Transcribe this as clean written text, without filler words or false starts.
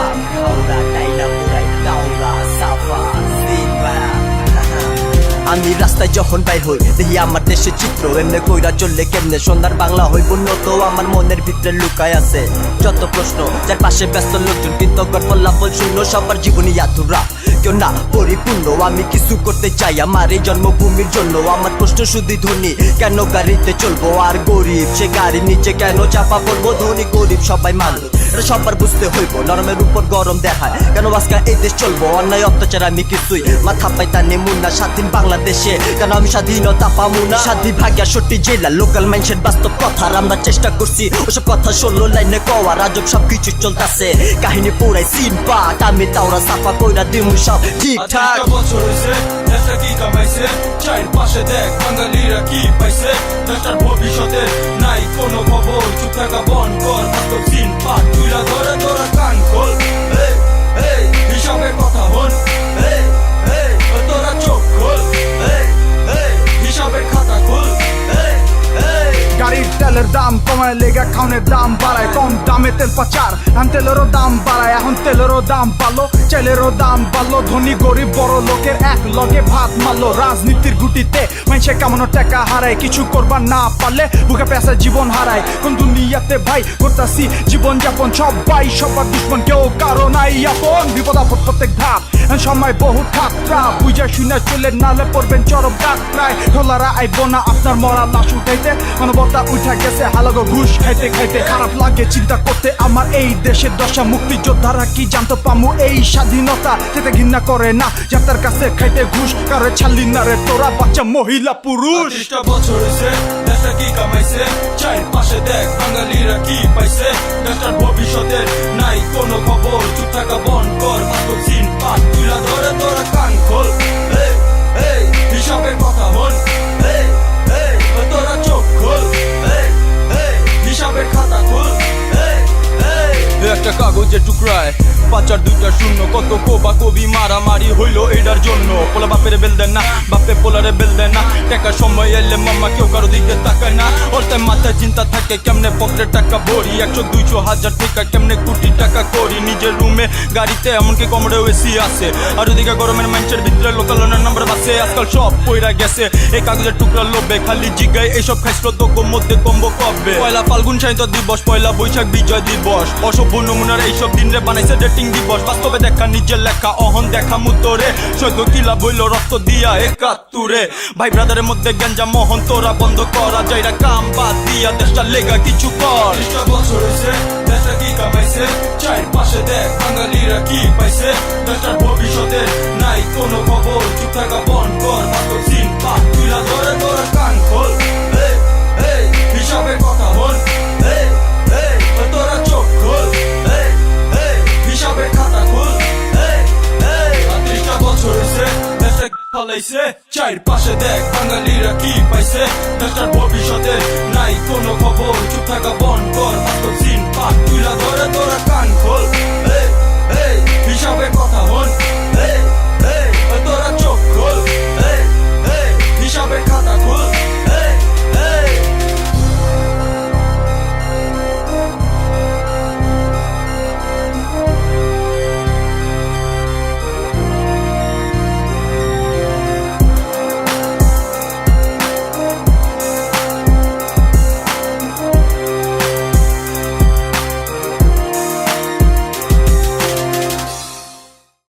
পাক খাওলা টাইলা পুরাই দাওলা সাফা সিনবা আমি রাস্তায় যখন বাইর হই দেখি আমার দেশের চিত্র এমনি কইরা চললে কেমনে সন্ধ্যার বাংলা হইব নত আমার মনের ভিতরে লুকায় আছে যত প্রশ্ন যার পাশে ব্যস্ত লোকজন কৃতজ্ঞর ফলাফল শূন্য সবার জীবনী আধুরা কেউ না পরিপূর্ণ আমি কিছু করতে চাই আমার এই জন্মভূমির জন্য আমার প্রশ্ন শুধু ধনী কেন গাড়িতে চলবো আর গরিব সে গাড়ির নিচে কেন চাপা পড়বো ধনী গরিব সবাই মানুষ এটা সবার বুঝতে হইব নরমের উপর গরম দেখায় কেন আজকে এই দেশ চলবো অন্যায় অত্যাচার আমি কিছুই মাথা পাইতা নেমু না স্বাধীন বাংলাদেশে কেন আমি স্বাধীনতা পামু না স্বাধীন ভাগ্যা সত্যি জেলা লোকাল মানুষের বাস্তব কথা আমরা চেষ্টা করছি ওসব কথা 16 লাইনে কওয়া রাজব সবকিছু চলতেছে কাহিনী পুরাই সিন পাট আমি তাওরা সাফা কইরা দিমু সব ঠিকঠাক বছর হইছে দেশটা কি কামাইছে চাইর পাশে দেখ বাঙালিরা কি পাইছে দেশটার ভবিষ্যতে নাই কোনো খবর চুপ থাকা বন কর বাস্তব সিন পাট তুইরা ধরে তোরা কান খোল হিসাবের কথা হন তোরা চোখ খোল হিসাবের খাতা খোল গাড়ির তেলের দাম কমায় লেগা খাওনের দাম বাড়ায় কম দামে তেল পাচার এখন তেলেরও দাম বাড়ায় এখন তেলেরও দাম বাড়লো চাইলেরও দাম বাড়লো ধনী গরিব বড় লোকের এক লগে ভাত মারলো রাজনীতির গুটিতে মানুষে কেমন টাকা হারায় কিছু করবার না পারলে বুকে পেশা জীবন হারায় কোন দুনিয়াতে ভাই করতাছি জীবন যাপন সবাই সবার দুশ্মন কেউ কারো নাই আপন বিপদ আপদ প্রত্যেক ধাপ সময় বহু ঠাট্টা বুঝা শুনে চলে নালে পড়বেন চরম যাত্রায় ঢোলারা আইব না আপনার মরা লাশ উঠাইতে মানবতা উঠা গেছে হালাগো ঘুষ খাইতে খাইতে খারাপ লাগে চিন্তা করতে আমার এই দেশের দশা মুক্তিযোদ্ধারা কি জানতে পামু এই স্বাধীনতা যেতে ঘৃণা করে না যাতার কাছে খাইতে ঘুষ কারে ছাড়লি না রে তোরা বাচ্চা মহিলা পুরুষ 30টা বছর হইছে দেশটা কি কামাইছে চাইর পাশে দেখ বাঙালিরা কি পাইছে দেশটার ভবিষ্যতে নাই কোনো খবর চুপ থাকা বন কর বাস্তব সিন পাট তুইরা ধরে তোরা কান খোল হিসাবের কথা হন তোরা চোখ খোল হিসাবের খাতা খোল একটা কাগজের টুকরায় 5 আর 2টা শূন্য কত কোবা কবি মারামারি হইলো এটার জন্য পোলা বাপের বেল দেন না বাপে পোলারে বেল দেন না টাকা সময় এলে মামা কেউ কারো দিকে তাকায় না ওর টাইম মাথায় চিন্তা থাকে কেমনে পকেটে টাকা ভরি 100 200 হাজার টাকা কেমনে কোটি টাকা করি নিজের রুমে গাড়িতে এমনকি কমরে এসি আছে আর ওদিকে গরমের মানুষের ভিতরে লোকাল নাম্বার বাসে আজকাল সব পয়রা গেছে এই কাগজের টুকরা লোভে খালি জিগায় এইসব খাইছিল তো মধ্যে কম্বো কবে পয়লা ফাল্গুন সাহিত্য দিবস পয়লা বৈশাখ বিজয় দিবস অসভ্য নমুনার এইসব দিনরে বানাইছে ডেটিং দিবস বাস্তবে দেখা নিজের লেখা অহন দেখা মুতরে সৈদ্য কিলা বইল রক্ত দিয়া 71 ভাই ব্রাদারের মধ্যে গেঞ্জা মোহন তোরা বন্ধ করা যাইরা কাম বাদ দিয়া দেশটা লেগা কিছু কর 30টা বছর হইছে দেশটা কি কামাইছে চাইর পাশে দেখ বাঙালিরা কি পাইছে দেশটার ভবিষ্যতে নাই কোনো খবর চুপ থাকা বন কর বাস্তব সিন পাট তুইরা ধরে তোরা কান খোল হিসাবের কথা হন তোরা চোখ খোল হিসাবের খাতা খোল 30টা বছর হইছে দেশটা ফলাইছে চাইর পাশে দেখ বাঙালিরা কি পাইছে দেশটার ভবিষ্যতে নাই কোনো খবর চুপ থাকা বন কর বাস্তব সিন পাট তুইরা ধরে তোরা কান খোল